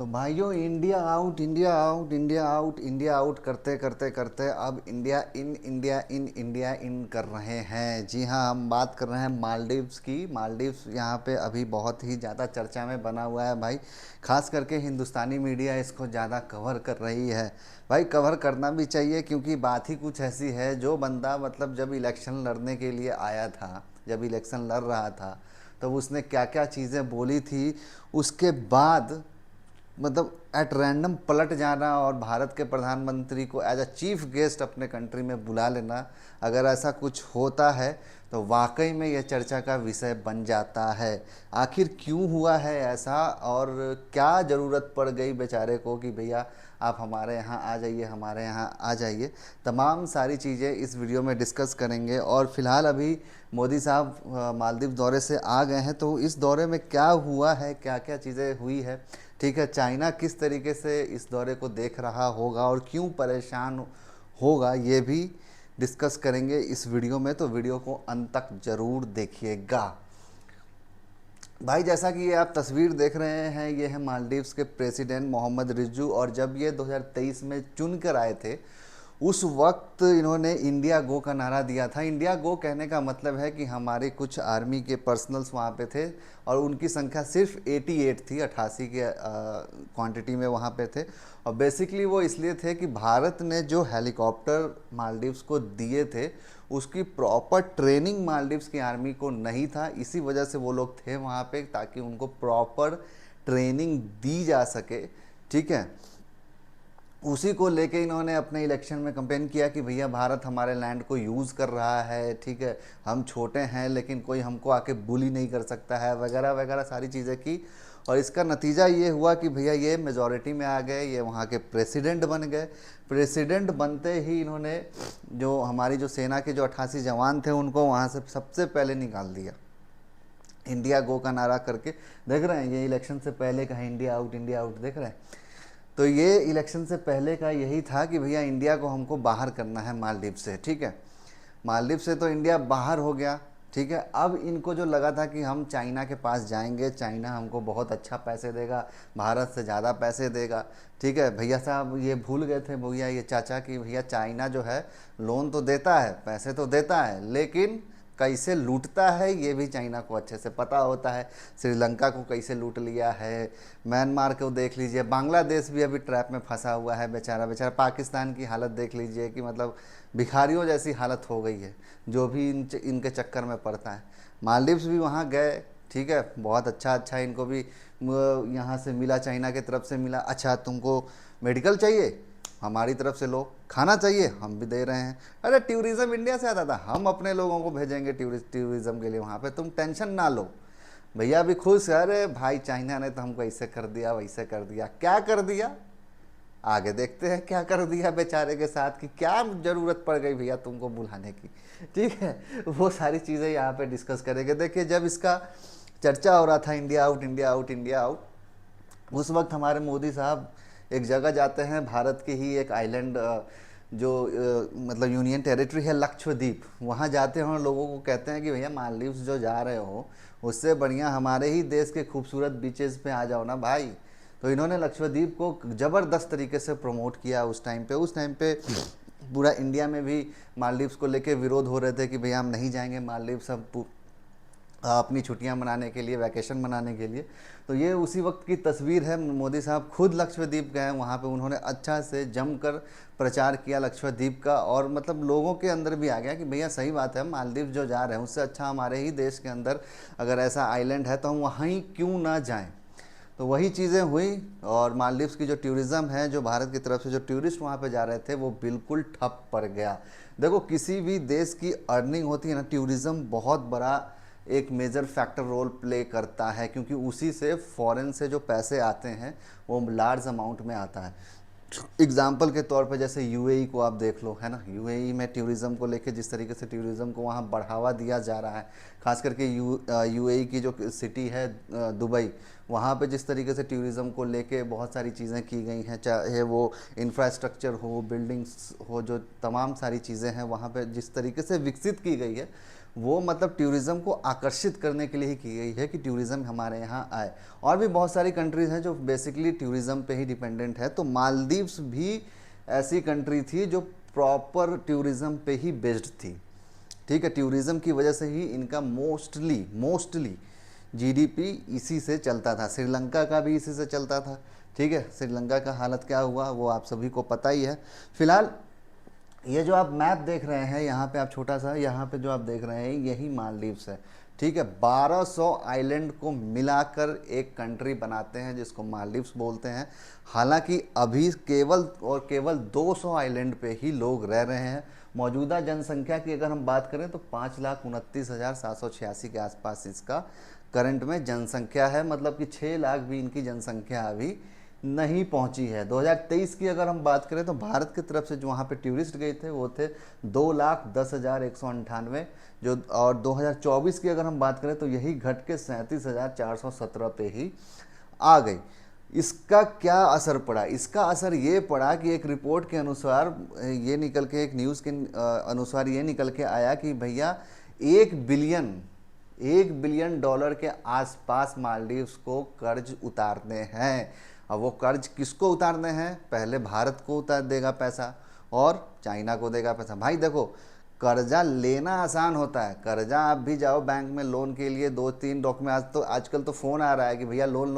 तो भाइयों, India out, India out, India out, India out करते करते करते अब India in, India in, India in कर रहे हैं। जी हाँ, हम बात कर रहे हैं मालदीव्स की। मालदीव्स यहाँ पे अभी बहुत ही ज़्यादा चर्चा में बना हुआ है भाई। खास करके हिंदुस्तानी मीडिया इसको ज़्यादा कवर कर रही है। भाई कवर करना भी चाहिए, क्योंकि बात ही कुछ ऐसी है। जो बंदा मतलब जब इलेक्शन लड़ने के लिए आया था, जब इलेक्शन लड़ रहा था, तब उसने क्या क्या चीज़ें बोली थी, उसके बाद मतलब एट रैंडम पलट जाना और भारत के प्रधानमंत्री को एज अ चीफ गेस्ट अपने कंट्री में बुला लेना, अगर ऐसा कुछ होता है तो वाकई में यह चर्चा का विषय बन जाता है। आखिर क्यों हुआ है ऐसा, और क्या ज़रूरत पड़ गई बेचारे को कि भैया आप हमारे यहाँ आ जाइए, हमारे यहाँ आ जाइए। तमाम सारी चीज़ें इस वीडियो में डिस्कस करेंगे। और फिलहाल अभी मोदी साहब मालदीव दौरे से आ गए हैं, तो इस दौरे में क्या हुआ है, क्या क्या चीज़ें हुई है, ठीक है, चाइना किस तरीके से इस दौरे को देख रहा होगा और क्यों परेशान होगा, ये भी डिस्कस करेंगे इस वीडियो में। तो वीडियो को अंत तक ज़रूर देखिएगा। भाई जैसा कि ये आप तस्वीर देख रहे हैं, ये है मालदीव्स के प्रेसिडेंट मोहम्मद रिजू। और जब ये 2023 में चुन कर आए थे, उस वक्त इन्होंने इंडिया गो का नारा दिया था। इंडिया गो कहने का मतलब है कि हमारे कुछ आर्मी के पर्सनल्स वहाँ पे थे, और उनकी संख्या सिर्फ 88 थी, 88 के क्वांटिटी में वहाँ पे थे। और बेसिकली वो इसलिए थे कि भारत ने जो हेलीकॉप्टर मालदीव्स को दिए थे, उसकी प्रॉपर ट्रेनिंग मालदीव्स की आर्मी को नहीं था। इसी वजह से वो लोग थे वहाँ पे, ताकि उनको प्रॉपर ट्रेनिंग दी जा सके, ठीक है। उसी को लेके इन्होंने अपने इलेक्शन में कंपेन किया कि भैया भारत हमारे लैंड को यूज़ कर रहा है, ठीक है, हम छोटे हैं लेकिन कोई हमको आके बुली नहीं कर सकता है, वगैरह वगैरह सारी चीज़ें की। और इसका नतीजा ये हुआ कि भैया ये मेजॉरिटी में आ गए, ये वहाँ के प्रेसिडेंट बन गए। प्रेसिडेंट बनते ही इन्होंने जो हमारी जो सेना के जो 88 जवान थे, उनको वहाँ से सबसे पहले निकाल दिया, इंडिया गो का नारा करके। देख रहे हैं, ये इलेक्शन से पहले का है, इंडिया आउट, इंडिया आउट, देख रहे हैं। तो ये इलेक्शन से पहले का यही था कि भैया इंडिया को हमको बाहर करना है मालदीव से, ठीक है। मालदीव से तो इंडिया बाहर हो गया, ठीक है। अब इनको जो लगा था कि हम चाइना के पास जाएंगे, चाइना हमको बहुत अच्छा पैसे देगा, भारत से ज़्यादा पैसे देगा, ठीक है। भैया साहब ये भूल गए थे, भैया ये चाचा, कि भैया चाइना जो है लोन तो देता है, पैसे तो देता है, लेकिन कैसे लूटता है ये भी चाइना को अच्छे से पता होता है। श्रीलंका को कैसे लूट लिया है, म्यांमार को देख लीजिए, बांग्लादेश भी अभी ट्रैप में फंसा हुआ है बेचारा। बेचारा पाकिस्तान की हालत देख लीजिए कि मतलब भिखारियों जैसी हालत हो गई है, जो भी इनके चक्कर में पड़ता है। मालदीव्स भी वहाँ गए, ठीक है, बहुत अच्छा अच्छा इनको भी यहाँ से मिला, चाइना की तरफ से मिला। अच्छा तुमको मेडिकल चाहिए, हमारी तरफ से लो, खाना चाहिए, हम भी दे रहे हैं। अरे टूरिज़्म इंडिया से आता था, हम अपने लोगों को भेजेंगे टूरिज़्म के लिए वहाँ पे, तुम टेंशन ना लो। भैया भी खुश है, अरे भाई चाइना ने तो हमको ऐसे कर दिया, वैसे कर दिया। क्या कर दिया, आगे देखते हैं क्या कर दिया बेचारे के साथ, कि क्या ज़रूरत पड़ गई भैया तुमको बुलाने की, ठीक है। वो सारी चीज़ें यहाँ पे डिस्कस करेंगे। देखिए, जब इसका चर्चा हो रहा था India out, India out, India out, उस वक्त हमारे मोदी साहब एक जगह जाते हैं, भारत की ही एक आइलैंड, जो मतलब यूनियन टेरिटरी है, लक्षद्वीप। वहाँ जाते हैं और लोगों को कहते हैं कि भैया मालदीव्स जो जा रहे हो, उससे बढ़िया हमारे ही देश के खूबसूरत बीचेस पे आ जाओ ना भाई। तो इन्होंने लक्षद्वीप को ज़बरदस्त तरीके से प्रमोट किया उस टाइम पे। उस टाइम पे पूरा इंडिया में भी मालदीव्स को लेके विरोध हो रहे थे कि भैया हम नहीं जाएंगे मालदीव्स, हम अपनी छुट्टियां मनाने के लिए, वैकेशन मनाने के लिए। तो ये उसी वक्त की तस्वीर है। मोदी साहब खुद लक्षद्वीप गए, वहाँ पे उन्होंने अच्छा से जमकर प्रचार किया लक्षद्वीप का, और मतलब लोगों के अंदर भी आ गया कि भैया सही बात है, मालदीव जो जा रहे हैं उससे अच्छा हमारे ही देश के अंदर अगर ऐसा आइलैंड है तो हम वहीं क्यों ना जाएं। तो वही चीज़ें हुई, और मालदीव्स की जो टूरिज़्म है, जो भारत की तरफ से जो टूरिस्ट वहाँ पे जा रहे थे, वो बिल्कुल ठप पड़ गया। देखो, किसी भी देश की अर्निंग होती है ना, टूरिज़्म बहुत बड़ा एक मेजर फैक्टर रोल प्ले करता है, क्योंकि उसी से फॉरेन से जो पैसे आते हैं वो लार्ज अमाउंट में आता है। एग्जाम्पल के तौर पे जैसे यूएई को आप देख लो, है ना। यूएई में टूरिज़्म को लेके जिस तरीके से टूरिज़्म को वहाँ बढ़ावा दिया जा रहा है, खास करके यूएई की जो सिटी है दुबई, वहाँ पे जिस तरीके से टूरिज़्म को लेके बहुत सारी चीज़ें की गई हैं, चाहे वो इंफ्रास्ट्रक्चर हो, बिल्डिंग्स हो, जो तमाम सारी चीज़ें हैं वहाँ पे जिस तरीके से विकसित की गई है, वो मतलब टूरिज़्म को आकर्षित करने के लिए ही की गई है कि टूरिज़्म हमारे यहाँ आए। और भी बहुत सारी कंट्रीज़ हैं जो बेसिकली टूरिज़्म पे ही डिपेंडेंट है, तो मालदीव्स भी ऐसी कंट्री थी जो प्रॉपर टूरिज़्म पे ही बेस्ड थी। ठीक है, टूरिज़्म की वजह से ही इनका मोस्टली मोस्टली जीडीपी इसी से चलता था। श्रीलंका का भी इसी से चलता था। ठीक है, श्रीलंका का हालत क्या हुआ वो आप सभी को पता ही है। फिलहाल ये जो आप मैप देख रहे हैं यहाँ पे, आप छोटा सा यहाँ पे जो आप देख रहे हैं यही मालदीव्स है। ठीक है, 1200 आइलैंड को मिलाकर एक कंट्री बनाते हैं जिसको मालदीव्स बोलते हैं। हालांकि अभी केवल और केवल 200 आइलैंड पे ही लोग रह रहे हैं। मौजूदा जनसंख्या की अगर हम बात करें तो 5,29,786 के आसपास इसका करंट में जनसंख्या है, मतलब कि 6 लाख भी इनकी जनसंख्या अभी नहीं पहुंची है। 2023 की अगर हम बात करें तो भारत की तरफ से जो वहाँ पे टूरिस्ट गए थे वो थे 2,10,198 जो, और 2024 की अगर हम बात करें तो यही घट के 37,417 पे ही आ गई। इसका क्या असर पड़ा? इसका असर ये पड़ा कि एक रिपोर्ट के अनुसार ये निकल के, एक न्यूज़ के अनुसार ये निकल के आया कि भैया 1 बिलियन डॉलर के आसपास मालदीव्स को कर्ज उतारने हैं। अब वो कर्ज किसको उतारने हैं? पहले भारत को उतार देगा पैसा और चाइना को देगा पैसा। भाई देखो, कर्जा लेना आसान होता है। कर्जा आप भी जाओ बैंक में लोन के लिए, 2-3 डॉक्यूमेंट, आजकल तो फ़ोन आ रहा है कि भैया लोन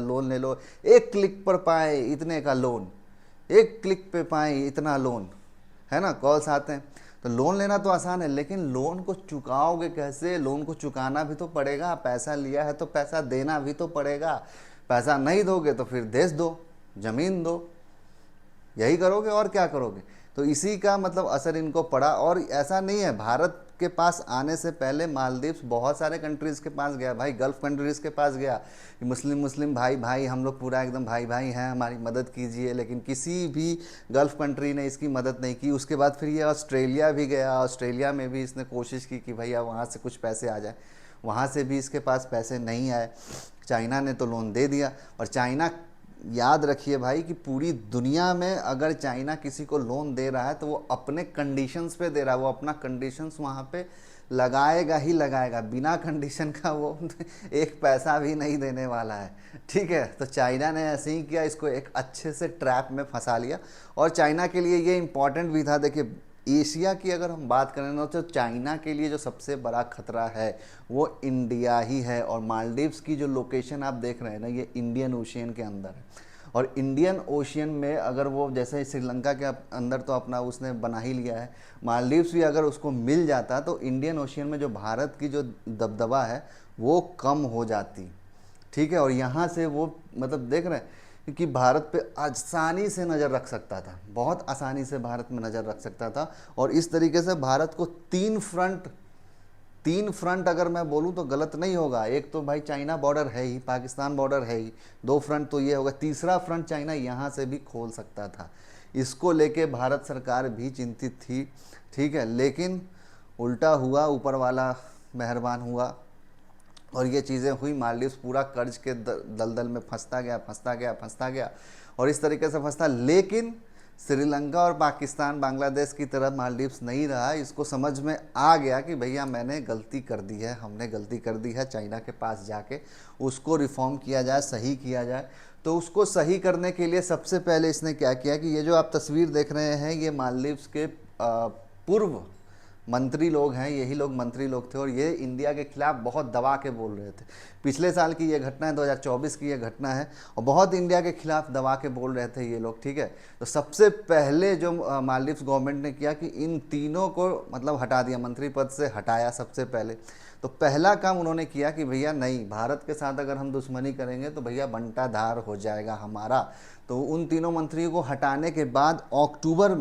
लोन ले लो, एक क्लिक पर पाए इतने का लोन, एक क्लिक पे पाए इतना लोन, है ना, कॉल्स आते हैं। तो लोन लेना तो आसान है, लेकिन लोन को चुकाओगे कैसे? लोन को चुकाना भी तो पड़ेगा। पैसा लिया है तो पैसा देना भी तो पड़ेगा। पैसा नहीं दोगे तो फिर देश दो, ज़मीन दो, यही करोगे और क्या करोगे? तो इसी का मतलब असर इनको पड़ा। और ऐसा नहीं है, भारत के पास आने से पहले मालदीव्स बहुत सारे कंट्रीज़ के पास गया भाई, गल्फ़ कंट्रीज़ के पास गया। मुस्लिम भाई भाई हम लोग पूरा एकदम भाई भाई हैं, हमारी मदद कीजिए, लेकिन किसी भी गल्फ़ कंट्री ने इसकी मदद नहीं की। उसके बाद फिर ये ऑस्ट्रेलिया भी गया। ऑस्ट्रेलिया में भी इसने कोशिश की कि भैया वहाँ से कुछ पैसे आ जाए, वहाँ से भी इसके पास पैसे नहीं आए। चाइना ने तो लोन दे दिया। और चाइना, याद रखिए भाई कि पूरी दुनिया में अगर चाइना किसी को लोन दे रहा है तो वो अपने कंडीशंस पे दे रहा है। वो अपना कंडीशंस वहाँ पे लगाएगा ही लगाएगा, बिना कंडीशन का वो एक पैसा भी नहीं देने वाला है। ठीक है, तो चाइना ने ऐसे ही किया, इसको एक अच्छे से ट्रैप में फंसा लिया। और चाइना के लिए ये इम्पॉर्टेंट भी था। देखिए, एशिया की अगर हम बात करें ना तो चाइना के लिए जो सबसे बड़ा खतरा है वो इंडिया ही है। और मालदीव्स की जो लोकेशन आप देख रहे हैं ना, ये इंडियन ओशियन के अंदर है। और इंडियन ओशियन में अगर वो, जैसे श्रीलंका के अंदर तो अपना उसने बना ही लिया है, मालदीव्स भी अगर उसको मिल जाता तो इंडियन ओशियन में जो भारत की जो दबदबा है वो कम हो जाती। ठीक है, और यहाँ से वो मतलब देख रहे हैं कि भारत पे आसानी से नज़र रख सकता था, बहुत आसानी से भारत में नज़र रख सकता था। और इस तरीके से भारत को तीन फ्रंट अगर मैं बोलूँ तो गलत नहीं होगा। एक तो भाई चाइना बॉर्डर है ही, पाकिस्तान बॉर्डर है ही, 2 फ्रंट तो ये होगा, तीसरा फ्रंट चाइना यहाँ से भी खोल सकता था। इसको लेके भारत सरकार भी चिंतित थी। ठीक है, लेकिन उल्टा हुआ, ऊपर वाला मेहरबान हुआ और ये चीज़ें हुई। मालदीव्स पूरा कर्ज के दलदल में फंसता गया और इस तरीके से फंसता। लेकिन श्रीलंका और पाकिस्तान, बांग्लादेश की तरह मालदीव्स नहीं रहा। इसको समझ में आ गया कि भैया मैंने गलती कर दी है, हमने गलती कर दी है, चाइना के पास जाके उसको रिफॉर्म किया जाए, सही किया जाए। तो उसको सही करने के लिए सबसे पहले इसने क्या किया कि ये जो आप तस्वीर देख रहे हैं ये मालदीव्स के पूर्व मंत्री लोग हैं। यही लोग मंत्री लोग थे और ये इंडिया के खिलाफ बहुत दबा के बोल रहे थे। पिछले साल की ये घटना है, 2024 की ये घटना है, और बहुत इंडिया के खिलाफ दबा के बोल रहे थे ये लोग। ठीक है, तो सबसे पहले जो मालदीव्स गवर्नमेंट ने किया कि इन तीनों को मतलब हटा दिया, मंत्री पद से हटाया सबसे पहले। तो पहला काम उन्होंने किया कि भैया नहीं, भारत के साथ अगर हम दुश्मनी करेंगे तो भैया बंटाधार हो जाएगा हमारा। तो उन तीनों मंत्रियों को हटाने के बाद अक्टूबर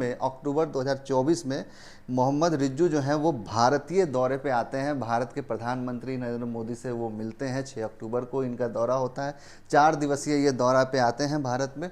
2024 में मोहम्मद रिज्जू जो हैं वो भारतीय दौरे पे आते हैं। भारत के प्रधानमंत्री नरेंद्र मोदी से वो मिलते हैं। 6 अक्टूबर को इनका दौरा होता है, 4 दिवसीय ये दौरा पे आते हैं भारत में।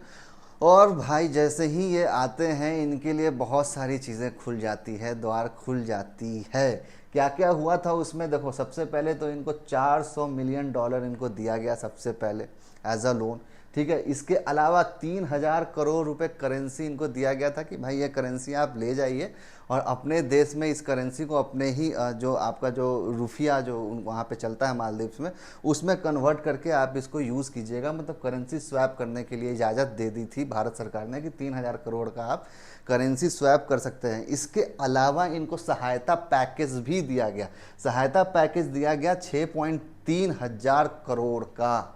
और भाई जैसे ही ये आते हैं इनके लिए बहुत सारी चीज़ें खुल जाती है, द्वार खुल जाती है। क्या क्या हुआ था उसमें देखो, सबसे पहले तो इनको $400 मिलियन इनको दिया गया सबसे पहले एज अ लोन। ठीक है। इसके अलावा 3,000 करोड़ रुपए करेंसी इनको दिया गया था कि भाई ये करेंसी आप ले जाइए और अपने देश में इस करेंसी को अपने ही जो आपका जो रुपया जो वहाँ पे चलता है मालदीव्स में, उसमें कन्वर्ट करके आप इसको यूज़ कीजिएगा। मतलब करेंसी स्वैप करने के लिए इजाज़त दे दी थी भारत सरकार ने कि 3,000 करोड़ का आप करेंसी स्वैप कर सकते हैं। इसके अलावा इनको सहायता पैकेज भी दिया गया। सहायता पैकेज दिया गया 6.3 हजार करोड़ का।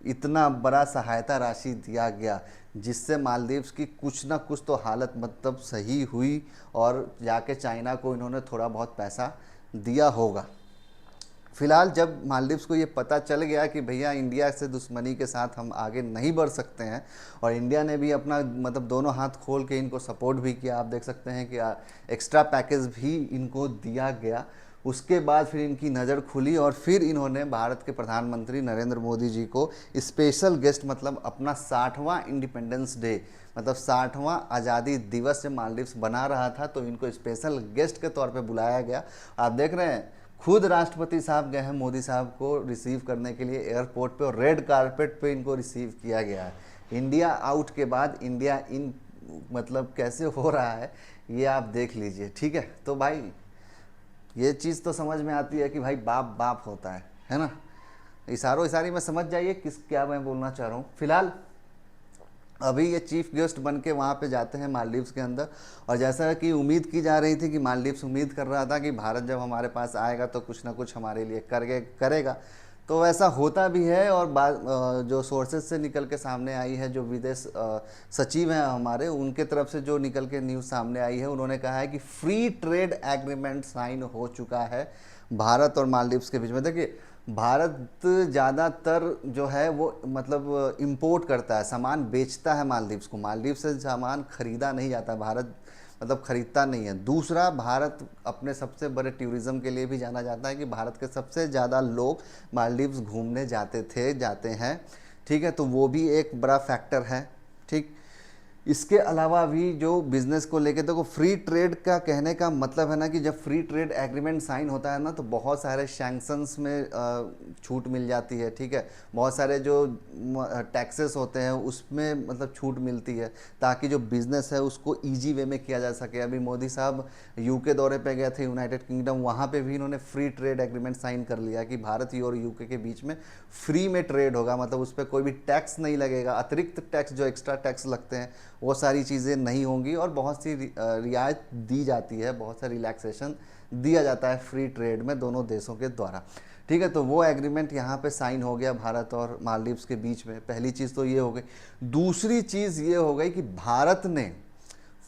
इतना बड़ा सहायता राशि दिया गया जिससे मालदीव्स की कुछ ना कुछ तो हालत मतलब सही हुई और जाके चाइना को इन्होंने थोड़ा बहुत पैसा दिया होगा। फिलहाल जब मालदीव्स को ये पता चल गया कि भैया इंडिया से दुश्मनी के साथ हम आगे नहीं बढ़ सकते हैं, और इंडिया ने भी अपना मतलब दोनों हाथ खोल के इनको सपोर्ट भी किया, आप देख सकते हैं कि एक्स्ट्रा पैकेज भी इनको दिया गया। उसके बाद फिर इनकी नज़र खुली और फिर इन्होंने भारत के प्रधानमंत्री नरेंद्र मोदी जी को स्पेशल गेस्ट मतलब अपना 60वां इंडिपेंडेंस डे मतलब 60वां आज़ादी दिवस जब मालदीव्स बना रहा था तो इनको स्पेशल गेस्ट के तौर पे बुलाया गया। आप देख रहे हैं खुद राष्ट्रपति साहब गए हैं मोदी साहब को रिसीव करने के लिए एयरपोर्ट पे, और रेड कारपेट पे इनको रिसीव किया गया है। इंडिया आउट के बाद इंडिया इन मतलब कैसे हो रहा है ये आप देख लीजिए। ठीक है, तो भाई ये चीज़ तो समझ में आती है कि भाई बाप बाप होता है ना। इशारों इशारी में समझ जाइए किस क्या मैं बोलना चाह रहा हूँ। फिलहाल अभी ये चीफ गेस्ट बन के वहाँ पे जाते हैं मालदीव्स के अंदर, और जैसा कि उम्मीद की जा रही थी कि मालदीव्स उम्मीद कर रहा था कि भारत जब हमारे पास आएगा तो कुछ ना कुछ हमारे लिए करेगा, तो ऐसा होता भी है। और जो सोर्सेज से निकल के सामने आई है, जो विदेश सचिव हैं हमारे, उनके तरफ से जो निकल के न्यूज़ सामने आई है, उन्होंने कहा है कि फ्री ट्रेड एग्रीमेंट साइन हो चुका है भारत और मालदीव्स के बीच में। देखिए भारत ज़्यादातर जो है वो मतलब इंपोर्ट करता है, सामान बेचता है मालदीव्स को। मालदीव्स से सामान खरीदा नहीं जाता, भारत मतलब खरीदता नहीं है। दूसरा, भारत अपने सबसे बड़े टूरिज़्म के लिए भी जाना जाता है कि भारत के सबसे ज़्यादा लोग मालदीव्स घूमने जाते हैं। ठीक है, तो वो भी एक बड़ा फैक्टर है। ठीक, इसके अलावा भी जो बिज़नेस को लेके देखो, फ्री ट्रेड का कहने का मतलब है ना कि जब फ्री ट्रेड एग्रीमेंट साइन होता है ना तो बहुत सारे सैंक्शंस में छूट मिल जाती है। ठीक है, बहुत सारे जो टैक्सेस होते हैं उसमें मतलब छूट मिलती है ताकि जो बिज़नेस है उसको इजी वे में किया जा सके। अभी मोदी साहब यूके दौरे पे गए थे, यूनाइटेड किंगडम, वहाँ पे भी इन्होंने फ्री ट्रेड एग्रीमेंट साइन कर लिया कि भारत और यूके के बीच में फ्री में ट्रेड होगा। मतलब उस पर कोई भी टैक्स नहीं लगेगा, अतिरिक्त टैक्स जो एक्स्ट्रा टैक्स लगते हैं वो सारी चीज़ें नहीं होंगी, और बहुत सी रियायत दी जाती है, बहुत सा रिलैक्सेशन दिया जाता है फ्री ट्रेड में दोनों देशों के द्वारा। ठीक है, तो वो एग्रीमेंट यहाँ पे साइन हो गया भारत और मालदीव्स के बीच में। पहली चीज़ तो ये हो गई। दूसरी चीज़ ये हो गई कि भारत ने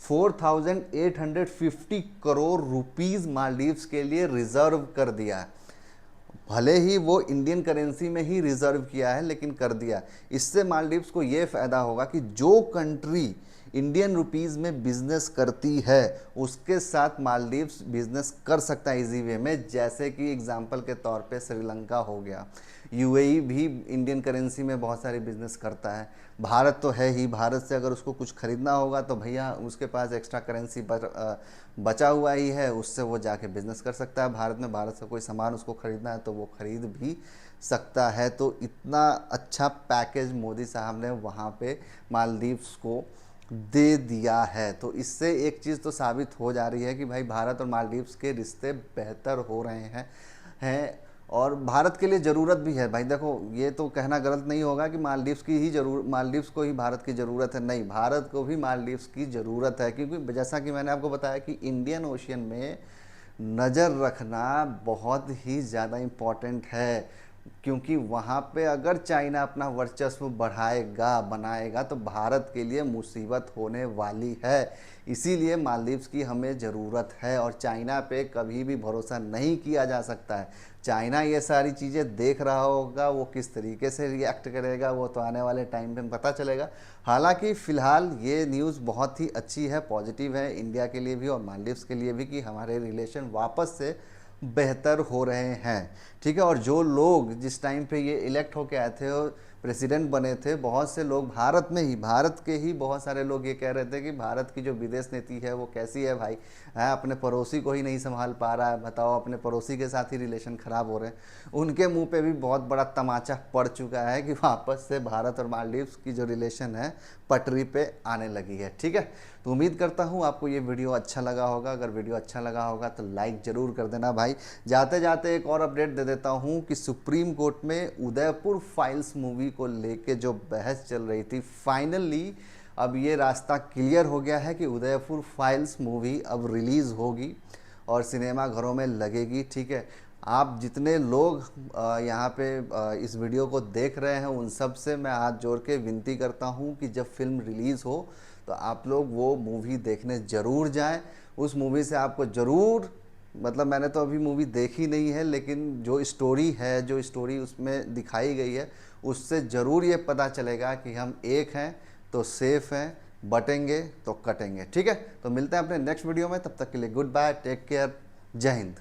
4,850 करोड़ रुपीज़ मालदीव्स के लिए रिजर्व कर दिया है। भले ही वो इंडियन करेंसी में ही रिजर्व किया है, लेकिन कर दिया। इससे मालदीव्स को ये फ़ायदा होगा कि जो कंट्री इंडियन रुपीज़ में बिजनेस करती है उसके साथ मालदीव्स बिजनेस कर सकता है इजी वे में। जैसे कि एग्जांपल के तौर पे श्रीलंका हो गया, यूएई भी इंडियन करेंसी में बहुत सारे बिजनेस करता है। भारत तो है ही, भारत से अगर उसको कुछ खरीदना होगा तो भैया उसके पास एक्स्ट्रा करेंसी बचा हुआ ही है, उससे वो जाके बिजनेस कर सकता है भारत में। भारत से कोई सामान उसको खरीदना है तो वो खरीद भी सकता है। तो इतना अच्छा पैकेज मोदी साहब ने वहाँ पे मालदीव्स को दे दिया है। तो इससे एक चीज़ तो साबित हो जा रही है कि भाई भारत और मालदीव्स के रिश्ते बेहतर हो रहे हैं और भारत के लिए ज़रूरत भी है। भाई देखो, ये तो कहना गलत नहीं होगा कि मालदीव्स को ही भारत की ज़रूरत है। नहीं, भारत को भी मालदीव्स की ज़रूरत है, क्योंकि जैसा कि मैंने आपको बताया कि इंडियन ओशियन में नज़र रखना बहुत ही ज़्यादा इम्पॉर्टेंट है। क्योंकि वहाँ पे अगर चाइना अपना वर्चस्व बनाएगा तो भारत के लिए मुसीबत होने वाली है। इसीलिए मालदीव्स की हमें ज़रूरत है, और चाइना पे कभी भी भरोसा नहीं किया जा सकता है। चाइना ये सारी चीज़ें देख रहा होगा, वो किस तरीके से रिएक्ट करेगा वो तो आने वाले टाइम पे पता चलेगा। हालांकि फ़िलहाल ये न्यूज़ बहुत ही अच्छी है, पॉजिटिव है इंडिया के लिए भी और मालदीव्स के लिए भी कि हमारे रिलेशन वापस से बेहतर हो रहे हैं। ठीक है, और जो लोग जिस टाइम पे ये इलेक्ट होके आए थे प्रेसिडेंट बने थे, बहुत से लोग भारत में ही, भारत के ही बहुत सारे लोग ये कह रहे थे कि भारत की जो विदेश नीति है वो कैसी है भाई, है अपने पड़ोसी को ही नहीं संभाल पा रहा है, बताओ अपने पड़ोसी के साथ ही रिलेशन ख़राब हो रहे हैं। उनके मुंह पे भी बहुत बड़ा तमाचा पड़ चुका है कि वापस से भारत और मालदीव्स की जो रिलेशन है पटरी पे आने लगी है। ठीक है, तो उम्मीद करता हूँ आपको ये वीडियो अच्छा लगा होगा। अगर वीडियो अच्छा लगा होगा तो लाइक ज़रूर कर देना भाई। जाते जाते एक और अपडेट दे देता हूँ कि सुप्रीम कोर्ट में उदयपुर फाइल्स मूवी को लेके जो बहस चल रही थी, फाइनली अब ये रास्ता क्लियर हो गया है कि उदयपुर फाइल्स मूवी अब रिलीज़ होगी और सिनेमा घरों में लगेगी। ठीक है, आप जितने लोग यहाँ पे इस वीडियो को देख रहे हैं उन सब से मैं हाथ जोड़ के विनती करता हूँ कि जब फिल्म रिलीज़ हो तो आप लोग वो मूवी देखने ज़रूर जाएं। उस मूवी से आपको ज़रूर, मतलब मैंने तो अभी मूवी देखी नहीं है, लेकिन जो स्टोरी है, जो स्टोरी उसमें दिखाई गई है, उससे ज़रूर ये पता चलेगा कि हम एक हैं तो सेफ हैं, बटेंगे तो कटेंगे। ठीक है, तो मिलते हैं अपने नेक्स्ट वीडियो में, तब तक के लिए गुड बाय, टेक केयर, जय हिंद।